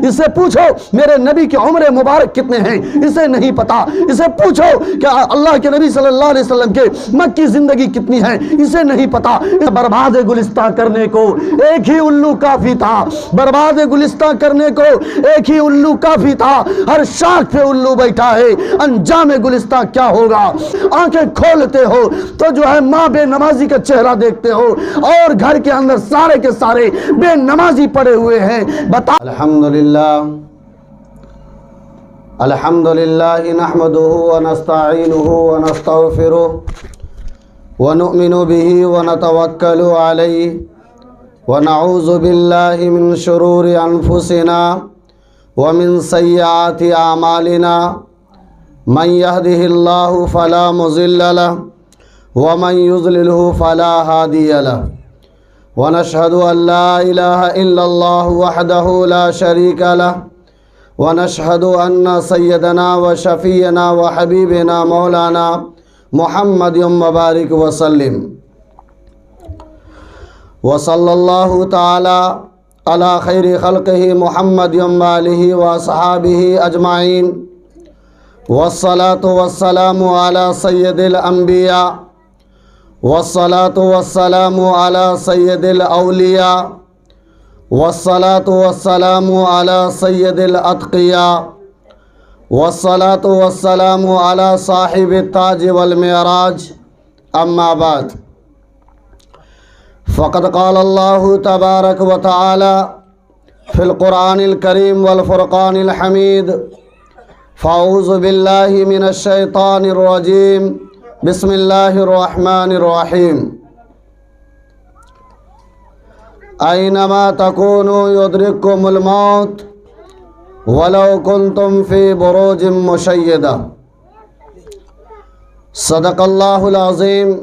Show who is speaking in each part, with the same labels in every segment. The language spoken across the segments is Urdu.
Speaker 1: اسے پوچھو میرے نبی کی عمر مبارک کتنے ہیں، اسے نہیں پتا۔ اسے پوچھو کہ اللہ کے نبی صلی اللہ علیہ وسلم کے مکی زندگی کتنی ہے، اسے نہیں پتا۔ برباد گلستہ کرنے کو ایک ہی الو کافی تھا، برباد گلستہ کرنے کو ایک ہی الو کافی تھا۔ ہر شاخ پہ الو بیٹھا ہے، انجام گلستہ کیا ہوگا؟ آنکھیں کھولتے ہو تو جو ہے ماں بے نمازی کا چہرہ دیکھتے ہو، اور گھر کے اندر سارے کے سارے بے نمازی پڑے ہوئے ہیں۔ بتا
Speaker 2: الحمدللہ نحمدہ ونستعینہ ونستغفرہ ونؤمن بہ ونتوکل علیہ ونعوذ باللہ من شرور انفسنا ومن سیئات اعمالنا من یہدہ اللہ فلا مضل لہ ومن یضللہ فلا ہادی لہ ونشہد ان لا الہ الا اللہ وحدہ لا شریک لہ ونشہد ان سیدنا و شفیعنا و حبیبنا مولانا محمد مبارک وسلم وصلی اللہ تعالی علی خیر خلقہ محمد وآلہ واصحابہ اجمعین والصلاة والسلام علی سید الانبیاء والصلاة والسلام علی سید الاولیاء والصلاة والسلام علی سید الاتقیاء والصلاة والسلام علی صاحب التاج والمعراج اما بعد فقد قال اللہ تبارک و تعالی فی القرآن الکریم والفرقان الحمید فاعوذ باللہ من الشیطان الرجیم بسم اللہ الرحمن الرحیم اینما تکونوا یدرککم الموت ولو کنتم فی بروج مشیدہ۔ صدق اللہ العظیم۔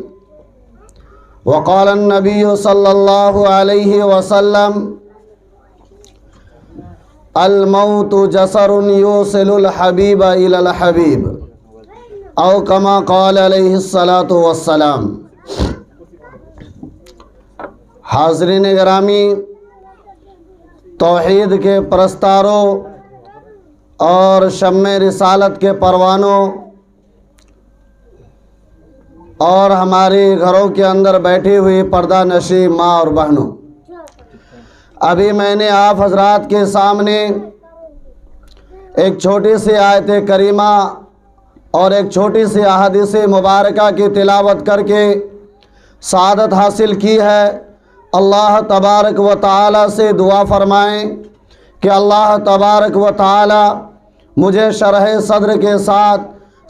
Speaker 2: وقال النبی صلی اللہ علیہ وسلم الموت جسر یوصل الحبیب الی الحبیب او کما قال علیہ الصلاۃ والسلام۔ حاضرین گرامی، توحید کے پرستاروں اور شمع رسالت کے پروانوں اور ہمارے گھروں کے اندر بیٹھی ہوئی پردہ نشی ماں اور بہنوں، ابھی میں نے آپ حضرات کے سامنے ایک چھوٹی سی آیت کریمہ اور ایک چھوٹی سی احادیث مبارکہ کی تلاوت کر کے سعادت حاصل کی ہے۔ اللہ تبارک و تعالی سے دعا فرمائیں کہ اللہ تبارک و تعالی مجھے شرح صدر کے ساتھ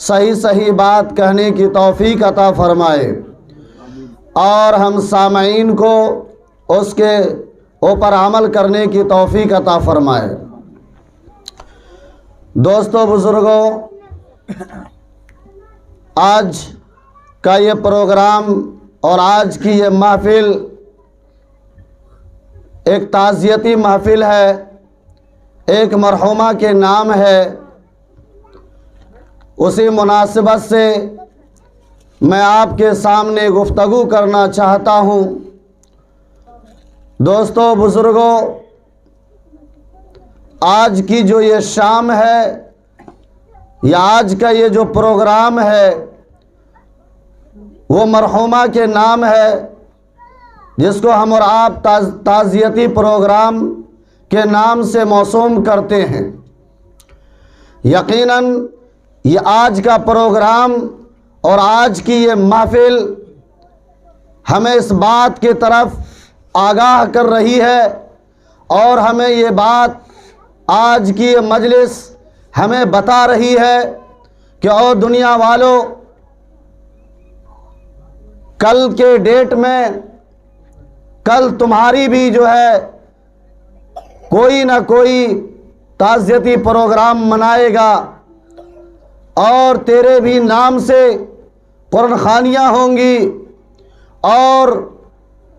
Speaker 2: صحیح بات کہنے کی توفیق عطا فرمائے، اور ہم سامعین کو اس کے اوپر عمل کرنے کی توفیق عطا فرمائے۔ دوستو بزرگوں، آج کا یہ پروگرام اور آج کی یہ محفل ایک تعزیتی محفل ہے، ایک مرحومہ کے نام ہے۔ اسی مناسبت سے میں آپ کے سامنے گفتگو کرنا چاہتا ہوں۔ دوستو بزرگوں، آج کی جو یہ شام ہے یا آج کا یہ جو پروگرام ہے وہ مرحومہ کے نام ہے، جس کو ہم اور آپ تعزیتی پروگرام کے نام سے موسوم کرتے ہیں۔ یقیناً یہ آج کا پروگرام اور آج کی یہ محفل ہمیں اس بات کی طرف آگاہ کر رہی ہے، اور ہمیں یہ بات آج کی یہ مجلس ہمیں بتا رہی ہے کہ او دنیا والوں، کل کے ڈیٹ میں کل تمہاری بھی جو ہے کوئی نہ کوئی تعزیتی پروگرام منائے گا، اور تیرے بھی نام سے قرآن خوانیاں ہوں گی، اور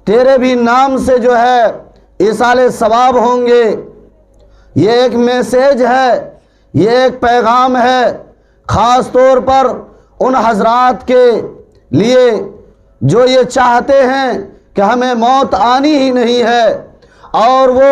Speaker 2: تیرے بھی نام سے جو ہے ایصال ثواب ہوں گے۔ یہ ایک میسیج ہے، یہ ایک پیغام ہے، خاص طور پر ان حضرات کے لیے جو یہ چاہتے ہیں کہ ہمیں موت آنی ہی نہیں ہے، اور وہ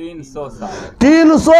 Speaker 1: 300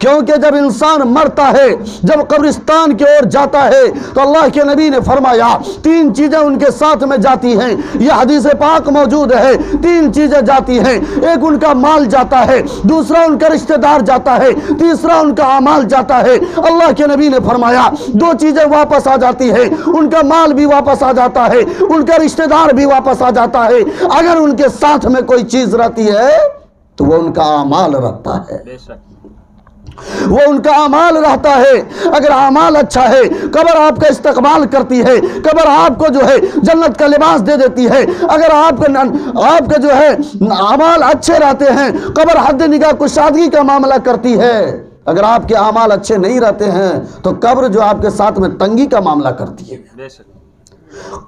Speaker 1: کیونکہ جب انسان مرتا ہے، جب قبرستان کی اور جاتا ہے تو اللہ کے نبی نے فرمایا 3 چیزیں ان کے ساتھ میں جاتی ہیں۔ یہ حدیث پاک موجود ہے، 3 چیزیں جاتی ہیں۔ ایک ان کا مال جاتا ہے، دوسرا ان کا رشتہ دار جاتا ہے، تیسرا ان کا اعمال جاتا ہے۔ اللہ کے نبی نے فرمایا 2 چیزیں واپس آ جاتی ہیں، ان کا مال بھی واپس آ جاتا ہے، ان کا رشتہ دار بھی واپس آ جاتا ہے۔ اگر ان کے ساتھ میں کوئی چیز رہتی ہے تو وہ ان کا اعمال رہتا ہے، وہ ان کا اعمال رہتا ہے۔ اگر اعمال اچھا ہے، قبر آپ کا استقبال کرتی ہے، قبر آپ کو جو ہے جنت کا لباس دے دیتی ہے۔ اگر آپ کا جو ہے اعمال اچھے رہتے ہیں، قبر حد نگاہ کشادگی کا معاملہ کرتی ہے۔ اگر آپ کے اعمال اچھے نہیں رہتے ہیں تو قبر جو آپ کے ساتھ میں تنگی کا معاملہ کرتی ہے،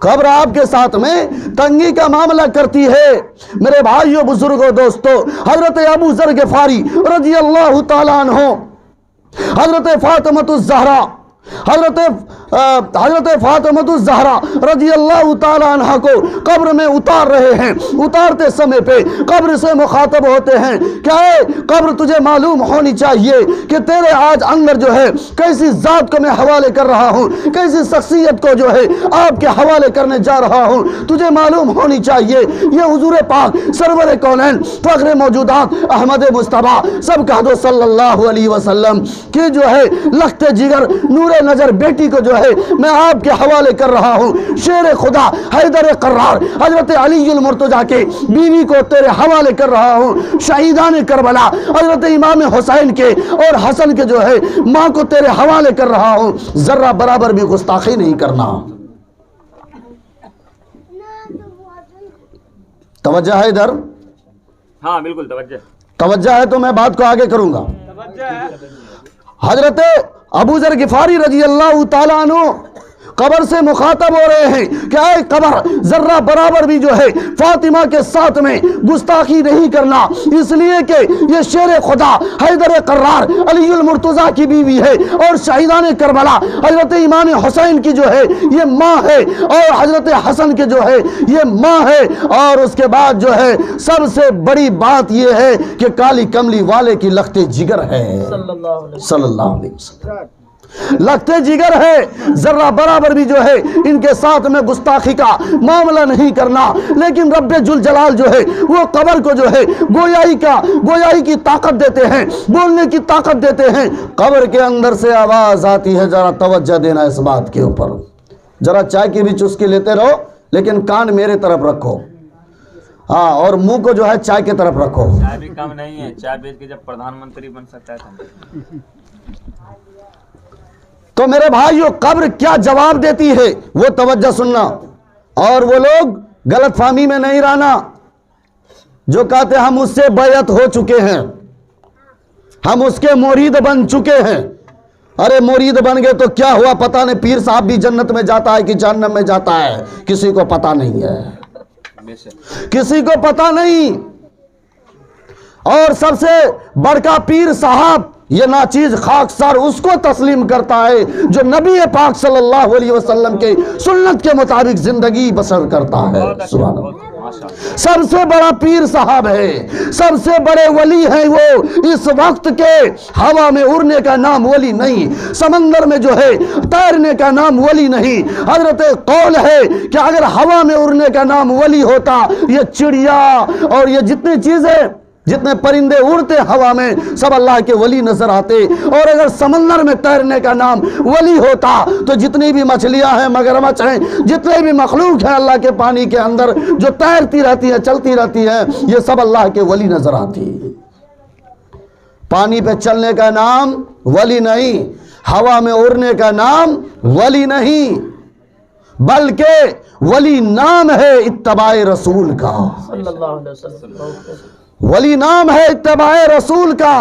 Speaker 1: قبر آپ کے ساتھ میں تنگی کا معاملہ کرتی ہے۔ میرے بھائیوں، بزرگوں، دوستوں، حضرت ابو ذر غفاری رضی اللہ تعالیٰ عنہ، حضرت فاطمہ الزہرا، حضرت فاطمہ الزہرا رضی اللہ تعالی عنہ کو قبر میں اتار رہے ہیں۔ اتارتے سمے پہ قبر سے مخاطب ہوتے ہیں کہ اے قبر، تجھے معلوم ہونی چاہیے کہ تیرے آج اندر جو ہے کیسی ذات کو میں حوالے کر رہا ہوں، کیسی شخصیت کو جو ہے آپ کے حوالے کرنے جا رہا ہوں، تجھے معلوم ہونی چاہیے۔ یہ حضور پاک سرور کونین فخر موجودات احمد مصطفیٰ سب کہہ دو صلی اللہ علیہ وسلم کی جو ہے لخت جگر نور نظر بیٹی کو جو ہے میں آپ کے حوالے کر رہا ہوں۔ شیر خدا حیدر قرار حضرت علی المرتضیٰ کے بیوی کو تیرے حوالے کر رہا ہوں۔ شہیدان کربلا حضرت امام حسین کے اور حسن کے جو ہے ماں کو تیرے حوالے کر رہا ہوں۔ ذرہ برابر بھی گستاخی نہیں کرنا۔ توجہ ہے ادھر؟
Speaker 3: ہاں بالکل
Speaker 1: توجہ ہے تو میں بات کو آگے کروں گا۔ حضرت ابو ذر غفاری رضی اللہ تعالیٰ عنہ قبر سے مخاطب ہو رہے ہیں کہ اے قبر، ذرہ برابر بھی جو ہے فاطمہ کے ساتھ میں گستاخی نہیں کرنا، اس لیے کہ یہ شیر خدا حیدر قرار علی المرتضیٰ کی بیوی ہے اور شہیدان کربلا حضرت امام حسین کی جو ہے یہ ماں ہے اور حضرت حسن کے جو ہے یہ ماں ہے۔ اور اس کے بعد جو ہے سب سے بڑی بات یہ ہے کہ کالی کملی والے کی لخت جگر ہے صلی اللہ علیہ وسلم، لگتے جگر ہے۔ ذرہ برابر بھی جو ہے ان کے ساتھ میں گستاخی کا معاملہ نہیں کرنا۔ لیکن رب ذوالجلال جو ہے وہ قبر کو جو ہے گویائی کی طاقت دیتے ہیں، بولنے کی طاقت دیتے ہیں۔ قبر کے اندر سے آواز آتی ہے، ذرا توجہ دینا اس بات کے اوپر۔ ذرا چائے کی بھی چسکی لیتے رہو لیکن کان میرے طرف رکھو، ہاں، اور منہ کو جو ہے چائے کی طرف رکھو۔
Speaker 3: چائے بھی کم نہیں ہے، چائے بیچ کے جب پردھان منتری بن سکتا ہے
Speaker 1: تو میرے بھائیو، قبر کیا جواب دیتی ہے وہ توجہ سننا، اور وہ لوگ غلط فہمی میں نہیں رہنا جو کہتے ہم اس سے بیعت ہو چکے ہیں، ہم اس کے مرید بن چکے ہیں۔ ارے مرید بن گئے تو کیا ہوا؟ پتہ نہیں پیر صاحب بھی جنت میں جاتا ہے کہ جہنم میں جاتا ہے، کسی کو پتہ نہیں ہے، کسی کو پتہ نہیں۔ اور سب سے بڑکا پیر صاحب یہ ناچیز خاکسار اس کو تسلیم کرتا ہے جو نبی پاک صلی اللہ علیہ وسلم کے سنت کے مطابق زندگی بسر کرتا ہے۔ سبحان اللہ۔ سب سے بڑا پیر صاحب ہے، سب سے بڑے ولی ہیں وہ۔ اس وقت کے ہوا میں اڑنے کا نام ولی نہیں، سمندر میں جو ہے تیرنے کا نام ولی نہیں۔ حضرت قول ہے کہ اگر ہوا میں اڑنے کا نام ولی ہوتا، یہ چڑیا اور یہ جتنی چیزیں، جتنے پرندے اڑتے ہوا میں سب اللہ کے ولی نظر آتے، اور اگر سمندر میں تیرنے کا نام ولی ہوتا تو جتنی بھی مچھلیاں ہیں، مگرمچھ ہیں، جتنے بھی مخلوق ہیں اللہ کے پانی کے اندر جو تیرتی رہتی ہیں، چلتی رہتی ہیں، یہ سب اللہ کے ولی نظر آتی۔ پانی پہ چلنے کا نام ولی نہیں، ہوا میں اڑنے کا نام ولی نہیں، بلکہ ولی نام ہے اتباع رسول کا۔
Speaker 4: صلی اللہ علیہ وسلم۔
Speaker 1: ولی نام ہے اتباع رسول کا۔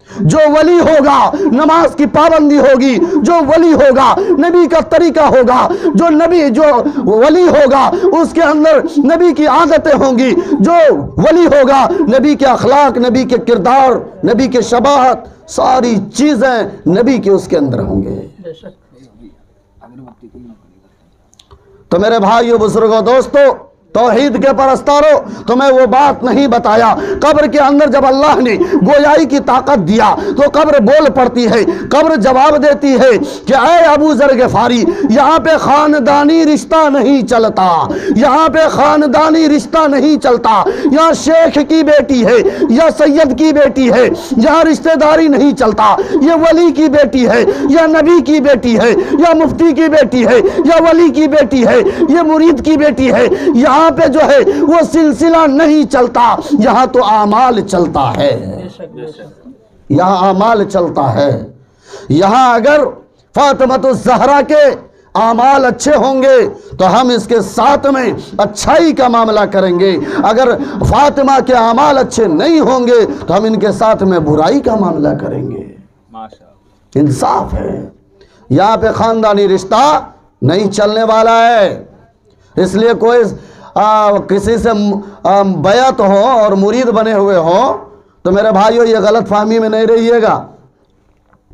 Speaker 1: جو ولی ہوگا نماز کی پابندی ہوگی، جو ولی ہوگا نبی کا طریقہ ہوگا، جو ولی ہوگا اس کے اندر نبی کی عادتیں ہوں گی، جو ولی ہوگا نبی کے اخلاق، نبی کے کردار، نبی کے شباہت، ساری چیزیں نبی کے اس کے اندر ہوں گے۔ تو میرے بھائیو، بزرگوں، دوستو، توحید کے پرستاروں تمہیں وہ بات نہیں بتایا. قبر کے اندر جب اللہ نے گویائی کی طاقت دیا تو قبر بول پڑتی ہے, قبر جواب دیتی ہے کہ اے ابو ذر غفاری, یہاں پہ خاندانی رشتہ نہیں چلتا, یہاں پہ خاندانی رشتہ نہیں چلتا, یہاں شیخ کی بیٹی ہے یا سید کی بیٹی ہے, یہاں رشتہ داری نہیں چلتا, یہ ولی کی بیٹی ہے یا نبی کی بیٹی ہے یا مفتی کی بیٹی ہے یا ولی کی بیٹی ہے, یہ مرید کی بیٹی ہے. یہاں پہ جو ہے وہ سلسلہ نہیں چلتا, یہاں تو اعمال چلتا ہے, یہاں اعمال چلتا ہے. یہاں اگر فاطمۃ الزہرا کے اعمال اچھے ہوں گے تو ہم اس کے ساتھ میں اچھائی کا معاملہ کریں گے, اگر فاطمہ کے اعمال اچھے نہیں ہوں گے تو ہم ان کے ساتھ میں برائی کا معاملہ کریں گے. انصاف ہے. یہاں پہ خاندانی رشتہ نہیں چلنے والا ہے. اس لیے کوئی کسی سے بیعت ہو اور مرید بنے ہوئے ہو تو میرے بھائیو یہ غلط فہمی میں نہیں رہیے گا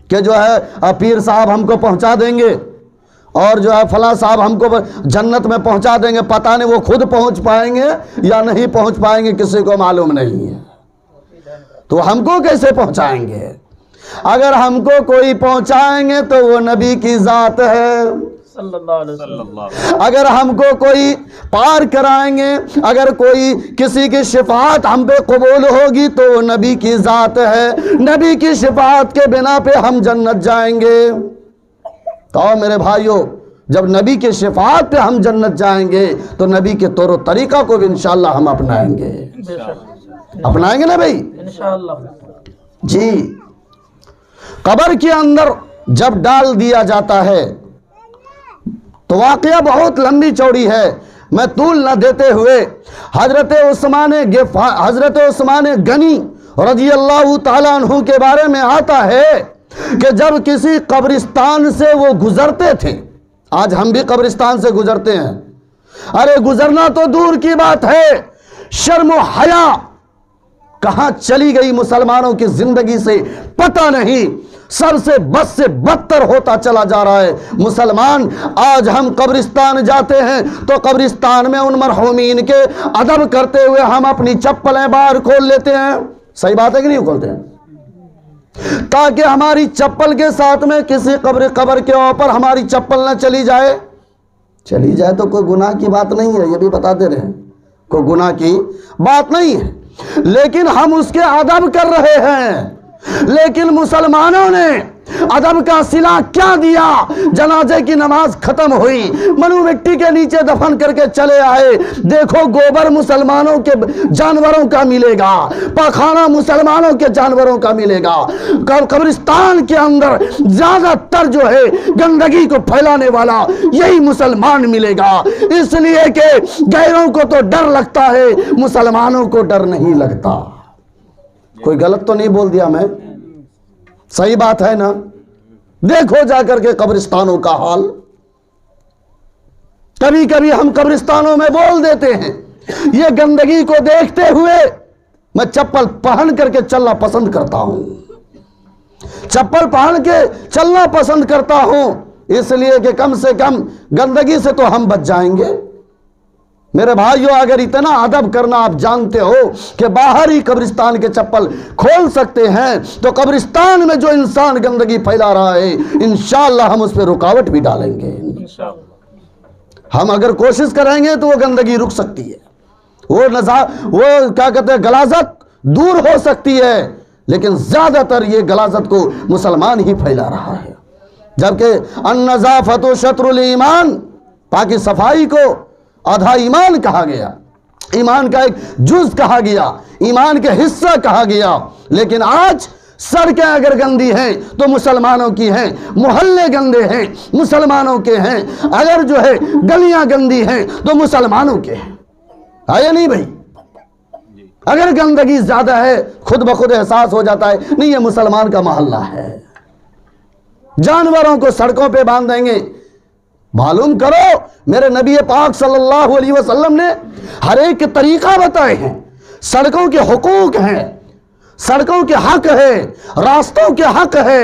Speaker 1: کہ جو ہے پیر صاحب ہم کو پہنچا دیں گے اور جو ہے فلاں صاحب ہم کو جنت میں پہنچا دیں گے. پتہ نہیں وہ خود پہنچ پائیں گے یا نہیں پہنچ پائیں گے, کسی کو معلوم نہیں ہے. تو ہم کو کیسے پہنچائیں گے؟ اگر ہم کو کوئی پہنچائیں گے تو وہ نبی کی ذات ہے
Speaker 4: صلی اللہ علیہ وسلم.
Speaker 1: اگر ہم کو کوئی پار کرائیں گے, اگر کوئی کسی کی شفاعت ہم پہ قبول ہوگی تو وہ نبی کی ذات ہے. نبی کی شفاعت کے بنا پہ ہم جنت جائیں گے. تو میرے بھائیوں, جب نبی کی شفاعت پہ ہم جنت جائیں گے تو نبی کے طور و طریقہ کو بھی انشاءاللہ ہم اپنائیں گے. اپنائیں گے نا بھائی؟
Speaker 4: انشاءاللہ.
Speaker 1: جی. قبر کے اندر جب ڈال دیا جاتا ہے تو واقعہ بہت لمبی چوڑی ہے, میں طول نہ دیتے ہوئے حضرت عثمان غنی رضی اللہ تعالیٰ عنہ کے بارے میں آتا ہے کہ جب کسی قبرستان سے وہ گزرتے تھے, آج ہم بھی قبرستان سے گزرتے ہیں, ارے گزرنا تو دور کی بات ہے, شرم و حیا کہاں چلی گئی مسلمانوں کی زندگی سے پتہ نہیں. سب سے بد سے بدتر ہوتا چلا جا رہا ہے مسلمان. آج ہم قبرستان جاتے ہیں تو قبرستان میں ان مرحومین کے ادب کرتے ہوئے ہم اپنی چپلیں باہر کھول لیتے ہیں. صحیح بات ہے کہ نہیں کھولتے ہیں؟ تاکہ ہماری چپل کے ساتھ میں کسی قبر کے اوپر ہماری چپل نہ چلی جائے. چلی جائے تو کوئی گناہ کی بات نہیں ہے, یہ بھی بتاتے رہے, کوئی گناہ کی بات نہیں ہے, لیکن ہم اس کے ادب کر رہے ہیں. لیکن مسلمانوں نے ادب کا صلہ کیا دیا؟ جنازے کی نماز ختم ہوئی, منو مٹی کے نیچے دفن کر کے چلے آئے. دیکھو گوبر مسلمانوں کے جانوروں کا ملے گا, پاخانہ مسلمانوں کے جانوروں کا ملے گا. قبرستان کے اندر زیادہ تر جو ہے گندگی کو پھیلانے والا یہی مسلمان ملے گا. اس لیے کہ غیروں کو تو ڈر لگتا ہے, مسلمانوں کو ڈر نہیں لگتا. کوئی غلط تو نہیں بول دیا میں؟ صحیح بات ہے نا؟ دیکھو جا کر کے قبرستانوں کا حال. کبھی کبھی ہم قبرستانوں میں بول دیتے ہیں, یہ گندگی کو دیکھتے ہوئے میں چپل پہن کر کے چلنا پسند کرتا ہوں, چپل پہن کے چلنا پسند کرتا ہوں, اس لیے کہ کم سے کم گندگی سے تو ہم بچ جائیں گے. میرے بھائیو, اگر اتنا ادب کرنا آپ جانتے ہو کہ باہر ہی قبرستان کے چپل کھول سکتے ہیں تو قبرستان میں جو انسان گندگی پھیلا رہا ہے انشاءاللہ ہم اس پہ رکاوٹ بھی ڈالیں گے. ہم اگر کوشش کریں گے تو وہ گندگی رک سکتی ہے, وہ کیا کہتے ہیں غلاظت دور ہو سکتی ہے, لیکن زیادہ تر یہ غلاظت کو مسلمان ہی پھیلا رہا ہے. جبکہ النظافۃ شطر الایمان, پاکی صفائی کو آدھا ایمان کہا گیا, ایمان کا ایک جز کہا گیا, ایمان کے حصہ کہا گیا. لیکن آج سڑکیں اگر گندی ہیں تو مسلمانوں کی ہیں, محلے گندے ہیں مسلمانوں کے ہیں, اگر جو ہے گلیاں گندی ہیں تو مسلمانوں کے ہیں. ہے یا نہیں بھائی؟ اگر گندگی زیادہ ہے خود بخود احساس ہو جاتا ہے نہیں یہ مسلمان کا محلہ ہے. جانوروں کو سڑکوں پہ باندھ دیں گے. معلوم کرو میرے نبی پاک صلی اللہ علیہ وسلم نے ہر ایک طریقہ بتائے ہیں. سڑکوں کے حقوق ہیں, سڑکوں کے حق ہے, راستوں کے حق ہے.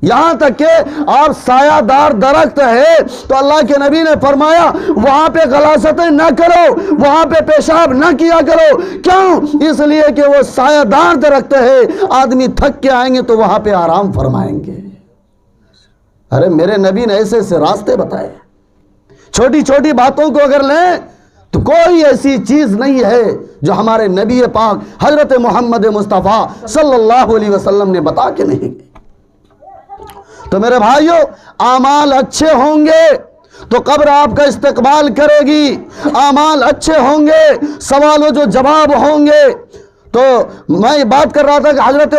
Speaker 1: یہاں تک کہ آپ سایہ دار درخت ہے تو اللہ کے نبی نے فرمایا وہاں پہ غلاستیں نہ کرو، وہاں پہ پیشاب نہ کیا کرو. کیوں؟ اس لیے کہ وہ سایہ دار درخت ہے، آدمی تھک کے آئیں گے تو وہاں پہ آرام فرمائیں گے. ارے میرے نبی نے ایسے ایسے راستے بتائے. چھوٹی چھوٹی باتوں کو اگر لیں تو کوئی ایسی چیز نہیں ہے جو ہمارے نبی پاک حضرت محمد مصطفیٰ صلی اللہ علیہ وسلم نے بتا کے نہیں گئے. تو میرے بھائیوں، اعمال اچھے ہوں گے تو قبر آپ کا استقبال کرے گی، اعمال اچھے ہوں گے، سوال و جو جواب ہوں گے. تو میں بات کر رہا تھا کہ حضرت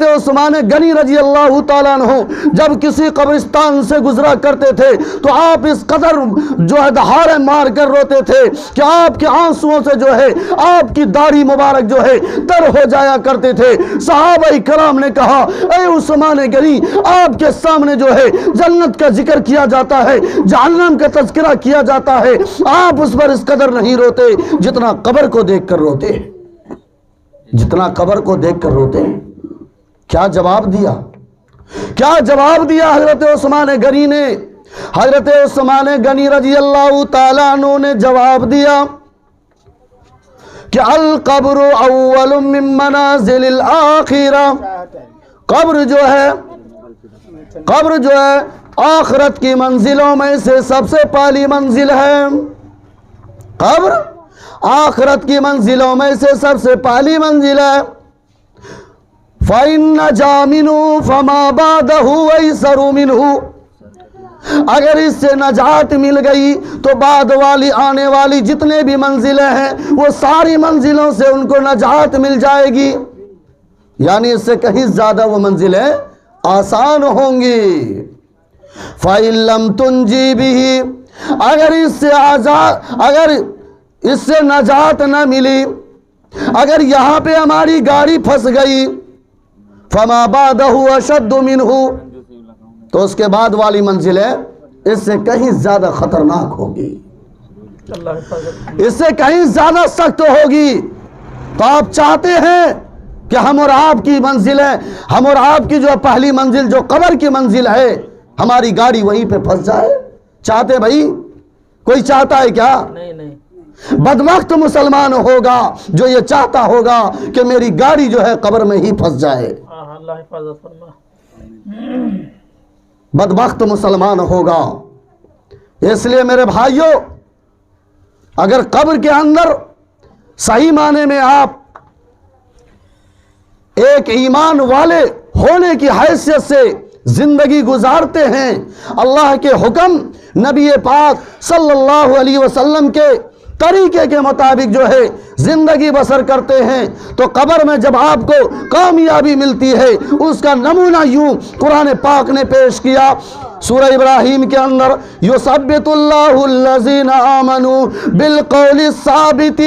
Speaker 1: عثمان غنی رضی اللہ تعالیٰ عنہ جب کسی قبرستان سے گزرا کرتے تھے تو آپ اس قدر جو ہے دہاڑے مار کر روتے تھے کہ آپ کے آنسوؤں سے جو ہے آپ کی داڑھی مبارک جو ہے تر ہو جایا کرتے تھے. صحابہ کرام نے کہا اے عثمان غنی، آپ کے سامنے جو ہے جنت کا ذکر کیا جاتا ہے، جہنم کا تذکرہ کیا جاتا ہے، آپ اس پر اس قدر نہیں روتے جتنا قبر کو دیکھ کر روتے، جتنا قبر کو دیکھ کر روتے. کیا جواب دیا؟ کیا جواب دیا حضرت عثمان غنی نے؟ حضرت عثمان غنی رضی اللہ تعالیٰ عنہ نے جواب دیا کہ القبر اول من منازل الآخرہ. قبر جو ہے آخرت کی منزلوں میں سے سب سے پہلی منزل ہے. قبر آخرت کی منزلوں میں سے سب سے پہلی منزل ہے. فَإِنَّ جَامِنُوا فَمَا بَعْدَهُ وَيْسَرُ مِنْهُ. اگر اس سے نجات مل گئی تو بعد والی آنے والی جتنے بھی منزلیں ہیں وہ ساری منزلوں سے ان کو نجات مل جائے گی. یعنی اس سے کہیں زیادہ وہ منزلیں آسان ہوں گی. فَإِن لَمْ تُنْجِي بِهِ. اگر اس سے نجات نہ ملی، اگر یہاں پہ ہماری گاڑی پھنس گئی، فما بعدہ اشد منہ، تو اس کے بعد والی منزلیں اس سے کہیں زیادہ خطرناک ہوگی، اس سے کہیں زیادہ سخت ہوگی. تو آپ چاہتے ہیں کہ ہم اور آپ کی منزلیں، ہم اور آپ کی جو پہلی منزل جو قبر کی منزل ہے، ہماری گاڑی وہیں پہ پھنس جائے؟ چاہتے بھائی؟ کوئی چاہتا ہے کیا؟
Speaker 4: نہیں نہیں.
Speaker 1: بدبخت مسلمان ہوگا جو یہ چاہتا ہوگا کہ میری گاڑی جو ہے قبر میں ہی پھنس جائے.
Speaker 4: اللہ حفاظت فرما.
Speaker 1: بدبخت مسلمان ہوگا. اس لیے میرے بھائیوں، اگر قبر کے اندر صحیح معنی میں آپ ایک ایمان والے ہونے کی حیثیت سے زندگی گزارتے ہیں، اللہ کے حکم، نبی پاک صلی اللہ علیہ وسلم کے طریقے کے مطابق جو ہے زندگی بسر کرتے ہیں، تو قبر میں جب آپ کو کامیابی ملتی ہے اس کا نمونہ یوں قرآن پاک نے پیش کیا سورہ ابراہیم کے اندر، یثبت اللہ الذین آمنوا بالقول الثابت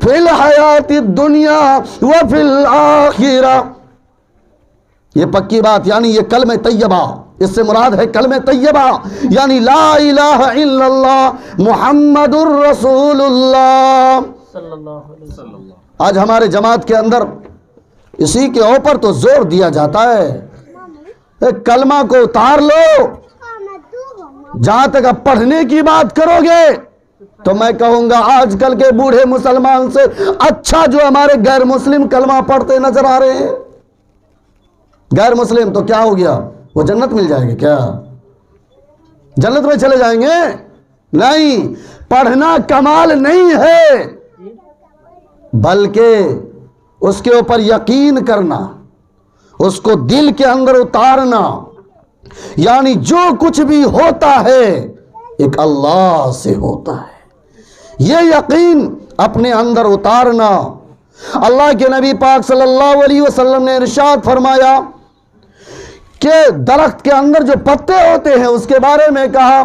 Speaker 1: فی الحیات الدنیا وفی الآخرہ. یہ پکی بات، یعنی یہ کلمہ طیبہ، اس سے مراد ہے کلمہ طیبہ، یعنی لا الہ الا اللہ محمد الرسول اللہ
Speaker 4: صلی اللہ علیہ وسلم.
Speaker 1: آج ہمارے جماعت کے اندر اسی کے اوپر تو زور دیا جاتا ہے، کلمہ کو اتار لو. جہاں تک اب پڑھنے کی بات کرو گے تو میں کہوں گا آج کل کے بوڑھے مسلمان سے اچھا جو ہمارے غیر مسلم کلمہ پڑھتے نظر آ رہے ہیں. غیر مسلم تو کیا ہو گیا؟ وہ جنت مل جائے گی کیا؟ جنت میں چلے جائیں گے؟ نہیں. پڑھنا کمال نہیں ہے، بلکہ اس کے اوپر یقین کرنا، اس کو دل کے اندر اتارنا. یعنی جو کچھ بھی ہوتا ہے ایک اللہ سے ہوتا ہے، یہ یقین اپنے اندر اتارنا. اللہ کے نبی پاک صلی اللہ علیہ وسلم نے ارشاد فرمایا کہ درخت کے اندر جو پتے ہوتے ہیں اس کے بارے میں کہا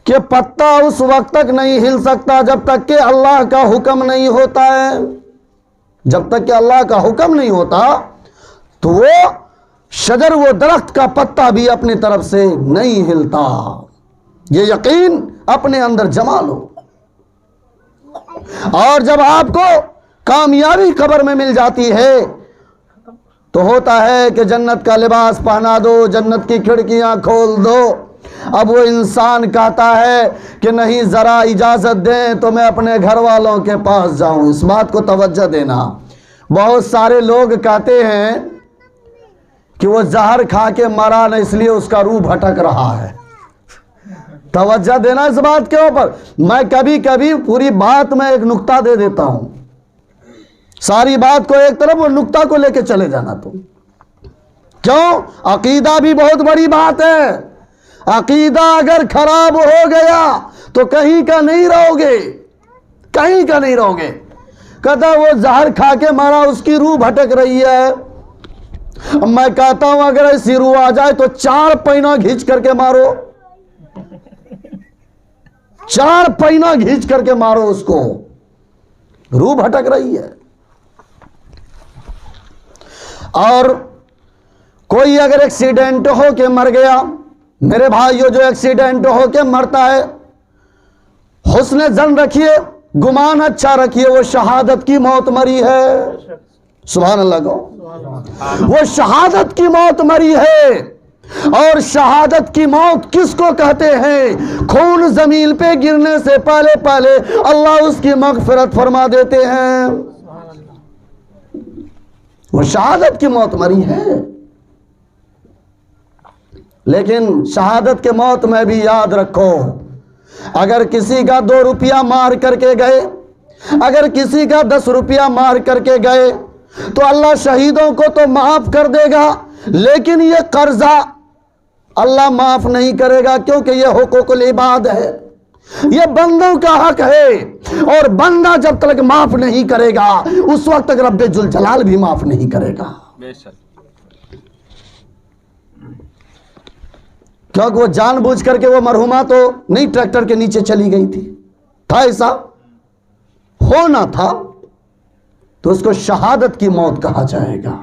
Speaker 1: کہ پتا اس وقت تک نہیں ہل سکتا جب تک کہ اللہ کا حکم نہیں ہوتا ہے. جب تک کہ اللہ کا حکم نہیں ہوتا تو وہ شجر، وہ درخت کا پتا بھی اپنی طرف سے نہیں ہلتا. یہ یقین اپنے اندر جما لو. اور جب آپ کو کامیابی قبر میں مل جاتی ہے
Speaker 2: تو ہوتا ہے کہ جنت کا لباس پہنا دو، جنت کی کھڑکیاں کھول دو. اب وہ انسان کہتا ہے کہ نہیں، ذرا اجازت دیں تو میں اپنے گھر والوں کے پاس جاؤں. اس بات کو توجہ دینا. بہت سارے لوگ کہتے ہیں کہ وہ زہر کھا کے مرا نہ، اس لیے اس کا روح بھٹک رہا ہے. توجہ دینا اس بات کے اوپر. میں کبھی کبھی پوری بات میں ایک نقطہ دے دیتا ہوں، ساری بات کو ایک طرف، وہ نقطہ کو لے کے چلے جانا. تو کیوں؟ عقیدہ بھی بہت بڑی بات ہے. عقیدہ اگر خراب ہو گیا تو کہیں کا نہیں رہو گے، کہیں کا نہیں رہو گے. کہتا وہ زہر کھا کے مارا، اس کی روح بھٹک رہی ہے. میں کہتا ہوں اگر ایسی روح آ جائے تو 4 پہنا گھینچ کر کے مارو، 4 پہنا گھینچ کر کے مارو اس کو، روح بھٹک رہی ہے. اور کوئی اگر ایکسیڈنٹ ہو کے مر گیا، میرے بھائیو جو ایکسیڈنٹ ہو کے مرتا ہے، حسن ظن رکھیے، گمان اچھا رکھیے، وہ شہادت کی موت مری ہے. سبحان اللہ کو. وہ شہادت کی موت مری ہے. اور شہادت کی موت کس کو کہتے ہیں؟ خون زمین پہ گرنے سے پہلے پہلے اللہ اس کی مغفرت فرما دیتے ہیں. وہ شہادت کی موت مری ہے. لیکن شہادت کے موت میں بھی یاد رکھو، اگر کسی کا 2 روپیہ مار کر کے گئے، اگر کسی کا 10 روپیہ مار کر کے گئے تو اللہ شہیدوں کو تو معاف کر دے گا، لیکن یہ قرضہ اللہ معاف نہیں کرے گا، کیونکہ یہ حقوق العباد ہے، یہ بندوں کا حق ہے. اور بندہ جب تک معاف نہیں کرے گا اس وقت تک رب ذوالجلال بھی معاف نہیں کرے گا.
Speaker 3: بے شک.
Speaker 2: کیونکہ وہ جان بوجھ کر کے وہ مرحومہ تو نہیں ٹریکٹر کے نیچے چلی گئی تھی، تھا ایسا ہونا تھا، تو اس کو شہادت کی موت کہا جائے گا.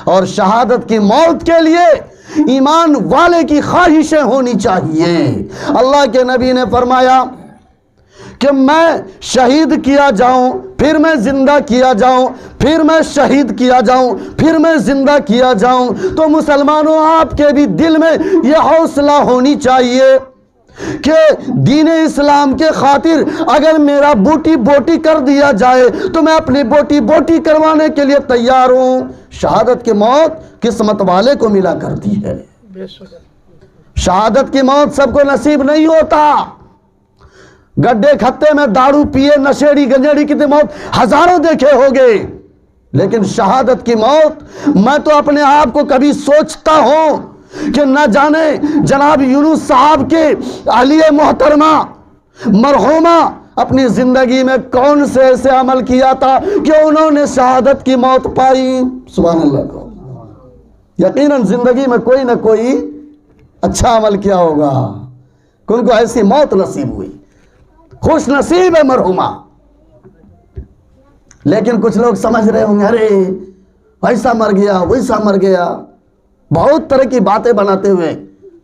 Speaker 2: اور شہادت کی موت کے لیے ایمان والے کی خواہشیں ہونی چاہیے. اللہ کے نبی نے فرمایا کہ میں شہید کیا جاؤں، پھر میں زندہ کیا جاؤں، پھر میں شہید کیا جاؤں، پھر میں زندہ کیا جاؤں. تو مسلمانوں، آپ کے بھی دل میں یہ حوصلہ ہونی چاہیے کہ دین اسلام کے خاطر اگر میرا بوٹی بوٹی کر دیا جائے تو میں اپنی بوٹی بوٹی کروانے کے لیے تیار ہوں. شہادت کی موت قسمت والے کو ملا کرتی ہے. شہادت کی موت سب کو نصیب نہیں ہوتا. گڈھے کھتے میں دارو پیے نشیڑی گنجیڑی کی موت ہزاروں دیکھے ہوگے، لیکن شہادت کی موت، میں تو اپنے آپ کو کبھی سوچتا ہوں کہ نہ جانے جناب یونس صاحب کے اہلیہ محترمہ مرحومہ اپنی زندگی میں کون سے ایسے عمل کیا تھا کہ انہوں نے شہادت کی موت پائی. سبحان اللہ کو. یقیناً زندگی میں کوئی نہ کوئی اچھا عمل کیا ہوگا، ان کو ایسی موت نصیب ہوئی. خوش نصیب ہے مرحومہ. لیکن کچھ لوگ سمجھ رہے ہوں گے ارے ایسا مر گیا ویسا مر گیا، بہت طرح کی باتیں بناتے ہوئے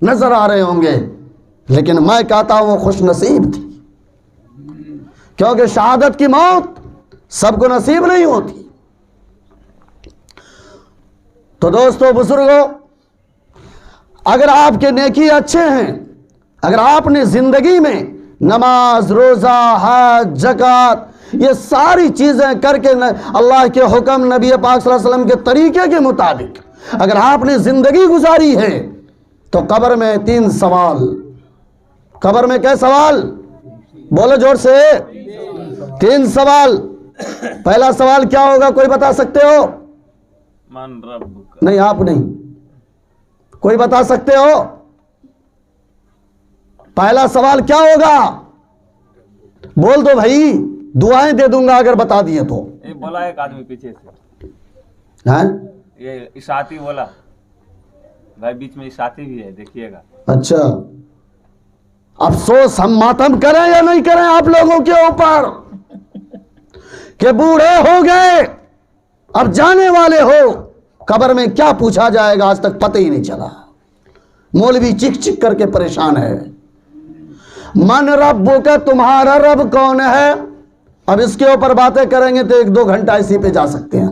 Speaker 2: نظر آ رہے ہوں گے، لیکن میں کہتا ہوں وہ خوش نصیب تھی، کیونکہ شہادت کی موت سب کو نصیب نہیں ہوتی. تو دوستو بزرگوں، اگر آپ کے نیکی اچھے ہیں، اگر آپ نے زندگی میں نماز، روزہ، حج، زکوٰۃ، یہ ساری چیزیں کر کے اللہ کے حکم، نبی پاک صلی اللہ علیہ وسلم کے طریقے کے مطابق اگر آپ نے زندگی گزاری ہے تو قبر میں 3 سوال. قبر میں کیا سوال؟ بولو زور سے. 3 سوال. پہلا سوال کیا ہوگا، کوئی بتا سکتے ہو؟
Speaker 3: من رب.
Speaker 2: نہیں، آپ نہیں، کوئی بتا سکتے ہو؟ پہلا سوال کیا ہوگا؟ بول دو بھائی، دعائیں دے دوں گا اگر بتا دیے تو.
Speaker 3: یہ بولا ایک آدمی پیچھے سے،
Speaker 2: ہاں
Speaker 3: یہ اشاعتی بولا بھائی، بیچ میں اشاعتی بھی ہے، دیکھیے گا.
Speaker 2: اچھا، افسوس ہم ماتم کریں یا نہیں کریں آپ لوگوں کے اوپر کہ بوڑھے ہو گئے، اب جانے والے ہو، قبر میں کیا پوچھا جائے گا آج تک پتہ ہی نہیں چلا. مولوی چک چک کر کے پریشان ہے. من ربو کا، تمہارا رب کون ہے؟ اب اس کے اوپر باتیں کریں گے تو 1-2 گھنٹہ اسی پہ جا سکتے ہیں.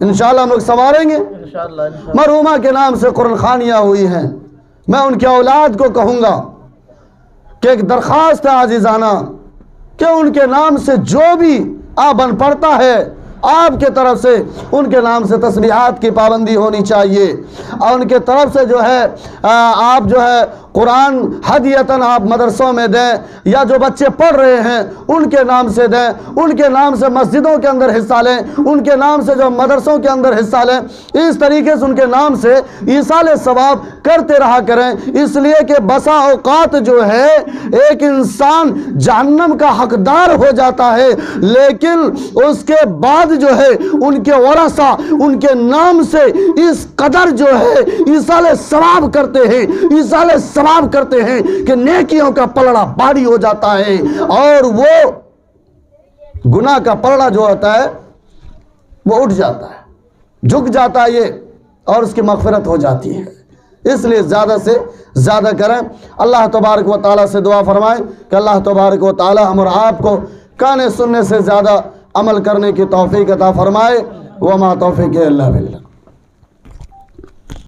Speaker 1: انشاءاللہ ہم لوگ سنواریں گے.
Speaker 4: انشاءاللہ
Speaker 1: مرحومہ کے نام سے قرآن خوانیاں ہوئی ہیں. میں ان کے اولاد کو کہوں گا کہ ایک درخواست ہے عزیزانہ کہ ان کے نام سے جو بھی آبن پڑتا ہے آپ کے طرف سے ان کے نام سے تسبیحات کی پابندی ہونی چاہیے، اور ان کے طرف سے جو ہے آپ جو ہے قرآن ہدیتاً آپ مدرسوں میں دیں، یا جو بچے پڑھ رہے ہیں ان کے نام سے دیں، ان کے نام سے مسجدوں کے اندر حصہ لیں، ان کے نام سے جو مدرسوں کے اندر حصہ لیں. اس طریقے سے ان کے نام سے ایصال ثواب کرتے رہا کریں، اس لیے کہ بسا اوقات جو ہے ایک انسان جہنم کا حقدار ہو جاتا ہے، لیکن اس کے بعد جو ہے ان کے ورثہ ان کے نام سے اس قدر جو ہے ایصال ثواب کرتے ہیں، ایصال ثواب کرتے ہیں کہ نیکیوں کا پلڑا بھاری ہو جاتا ہے، اور وہ گناہ کا پلڑا جو ہوتا ہے وہ اٹھ جاتا ہے، جھک جاتا ہے یہ، اور اس کی مغفرت ہو جاتی ہے. اس لیے زیادہ سے زیادہ کریں. اللہ تبارک و تعالیٰ سے دعا فرمائیں کہ اللہ تبارک و تعالیٰ ہم اور آپ کو کانے سننے سے زیادہ عمل کرنے کی توفیق عطا فرمائے. وما توفیق الا باللہ.